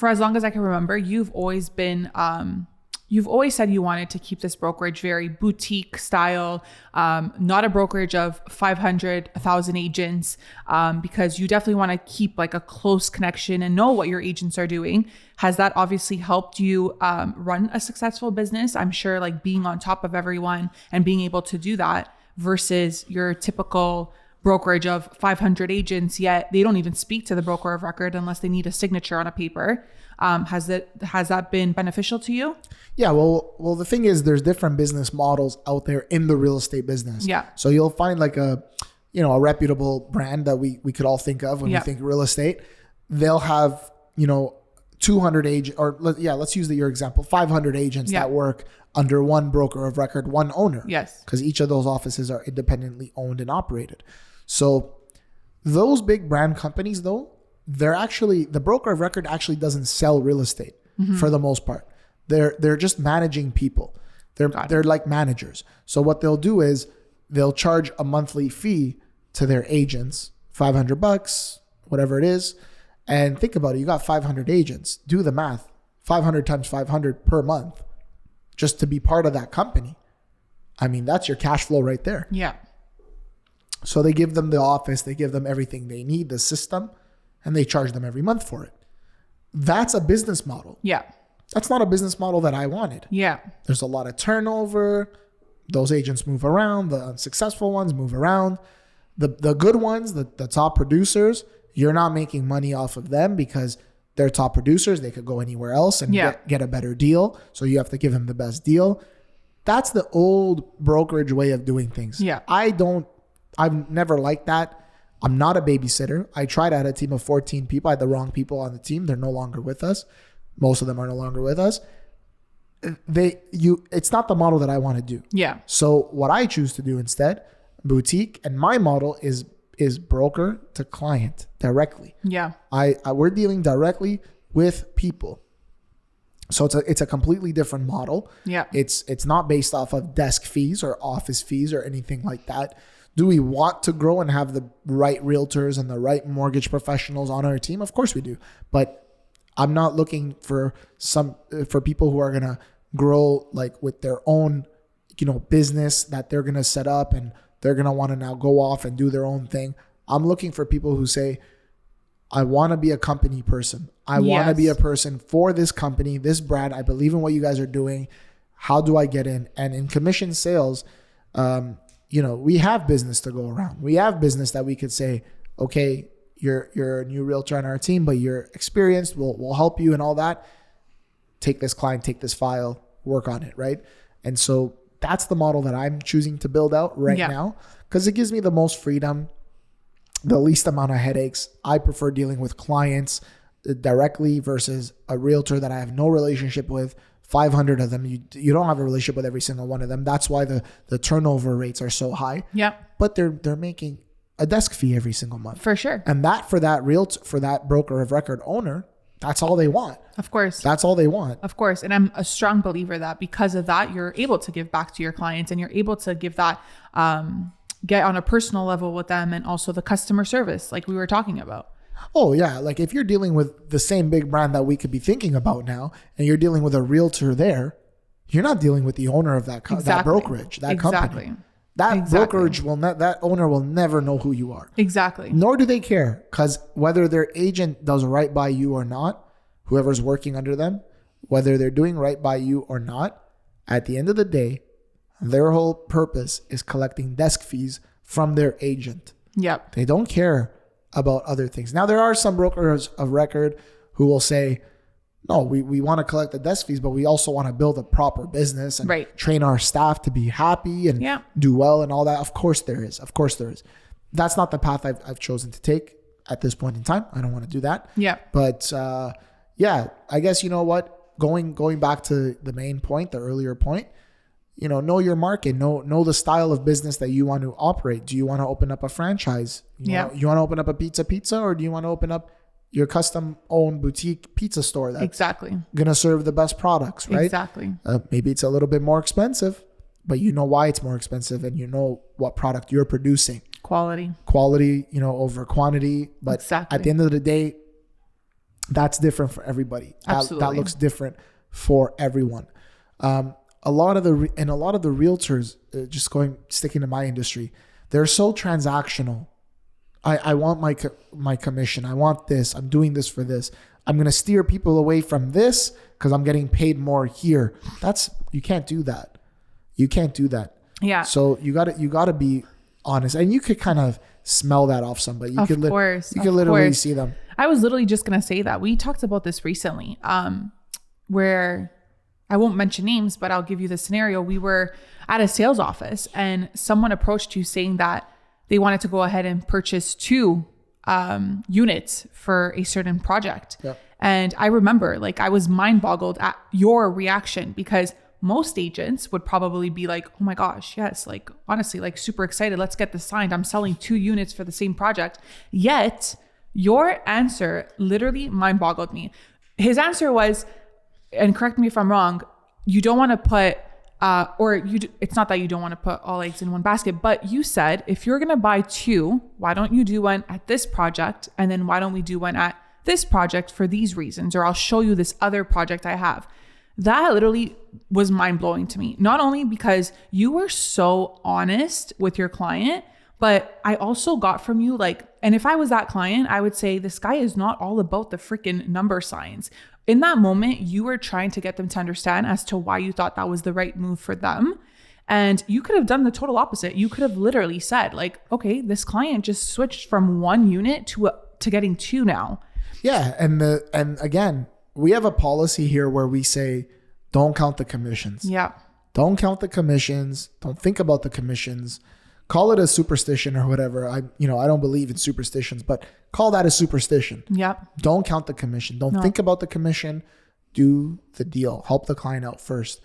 for as long as I can remember, you've always said you wanted to keep this brokerage very boutique style, not a brokerage of 500, 1,000 agents, because you definitely want to keep like a close connection and know what your agents are doing. Has that obviously helped you run a successful business? I'm sure like being on top of everyone and being able to do that versus your typical brokerage of 500 agents, yet they don't even speak to the broker of record unless they need a signature on a paper. Has that been beneficial to you? Yeah, well, the thing is, there's different business models out there in the real estate business. Yeah. So you'll find like a reputable brand that we could all think of when we think real estate. They'll have, 200 agents, or let's use your example, 500 agents that work under one broker of record, one owner. Yes. Because each of those offices are independently owned and operated. So those big brand companies, though, the broker of record actually doesn't sell real estate for the most part. They're just managing people. They're like managers. So what they'll do is they'll charge a monthly fee to their agents, $500, whatever it is. And think about it. You got 500 agents. Do the math. 500 times 500 per month just to be part of that company. I mean, that's your cash flow right there. Yeah. So they give them the office, they give them everything they need, the system, and they charge them every month for it. That's a business model. Yeah. That's not a business model that I wanted. Yeah. There's a lot of turnover. Those agents move around. The unsuccessful ones move around. The good ones, the top producers, you're not making money off of them because they're top producers. They could go anywhere else and get a better deal. So you have to give them the best deal. That's the old brokerage way of doing things. Yeah. I've never liked that. I'm not a babysitter. I tried. I had a team of 14 people. I had the wrong people on the team. They're no longer with us. Most of them are no longer with us. It's not the model that I want to do. Yeah. So what I choose to do instead, boutique, and my model is broker to client directly. Yeah. We're dealing directly with people. So it's a completely different model. Yeah. It's not based off of desk fees or office fees or anything like that. Do we want to grow and have the right realtors and the right mortgage professionals on our team? Of course we do. But I'm not looking for people who are going to grow like with their own, business that they're going to set up and they're going to want to now go off and do their own thing. I'm looking for people who say, I want to be a company person. I want to be a person for this company, this brand. I believe in what you guys are doing. How do I get in? And in commission sales, we have business to go around. We have business that we could say, okay, you're a new realtor on our team, but you're experienced. We'll help you and all that. Take this client, take this file, work on it, right? And so that's the model that I'm choosing to build out right now because it gives me the most freedom, the least amount of headaches. I prefer dealing with clients directly versus a realtor that I have no relationship with. 500 of them, you don't have a relationship with every single one of them. That's why the turnover rates are so high. Yeah. But they're making a desk fee every single month. For sure. And for that broker of record owner, that's all they want. Of course. That's all they want. Of course. And I'm a strong believer that because of that, you're able to give back to your clients and you're able to give that, get on a personal level with them and also the customer service like we were talking about. Oh yeah. Like if you're dealing with the same big brand that we could be thinking about now and you're dealing with a realtor there, you're not dealing with the owner of that brokerage, that company. That brokerage that owner will never know who you are. Exactly. Nor do they care because whether their agent does right by you or not, whoever's working under them, whether they're doing right by you or not, at the end of the day, their whole purpose is collecting desk fees from their agent. Yep. They don't care about other things. Now, there are some brokers of record who will say, no, we want to collect the desk fees, but we also want to build a proper business and train our staff to be happy and do well and all that. Of course there is. That's not the path I've chosen to take at this point in time. I don't want to do that. Yeah. But I guess you know what? Going back to the main point, the earlier point, know your market, know the style of business that you want to operate. Do you want to open up a franchise? You want to open up a pizza, or do you want to open up your custom owned boutique pizza store that's going to serve the best products, right? Exactly. Maybe it's a little bit more expensive, but you know why it's more expensive and you know what product you're producing. Quality, over quantity. But at the end of the day, That's different for everybody. Absolutely. That looks different for everyone. A lot of the realtors, sticking to my industry, they're so transactional. I want my commission. I want this. I'm doing this for this. I'm going to steer people away from this because I'm getting paid more here. You can't do that. You can't do that. Yeah. So you got to be honest, and you could kind of smell that off somebody. You could literally see them. I was literally just going to say that. We talked about this recently, where I won't mention names, but I'll give you the scenario. We were at a sales office and someone approached you saying that they wanted to go ahead and purchase 2 units for a certain project. Yep. And I remember, like, I was mind boggled at your reaction, because most agents would probably be like, oh my gosh, yes, like, honestly, like, super excited. Let's get this signed. I'm selling 2 units for the same project. Yet your answer literally mind boggled me. His answer was, and correct me if I'm wrong, you don't want to put, it's not that you don't want to put all eggs in one basket, but you said, if you're going to buy 2, why don't you do one at this project? And then why don't we do one at this project for these reasons? Or I'll show you this other project I have. That literally was mind blowing to me. Not only because you were so honest with your client, but I also got from you, like, and if I was that client, I would say, this guy is not all about the freaking number signs. In that moment, you were trying to get them to understand as to why you thought that was the right move for them. And you could have done the total opposite. You could have literally said, like, okay, this client just switched from 1 unit to getting 2 now. Yeah. And again, we have a policy here where we say, don't count the commissions. Yeah. Don't count the commissions. Don't think about the commissions. Call it a superstition or whatever. I don't believe in superstitions, but call that a superstition. Yeah. Don't count the commission. Don't think about the commission. Do the deal. Help the client out first.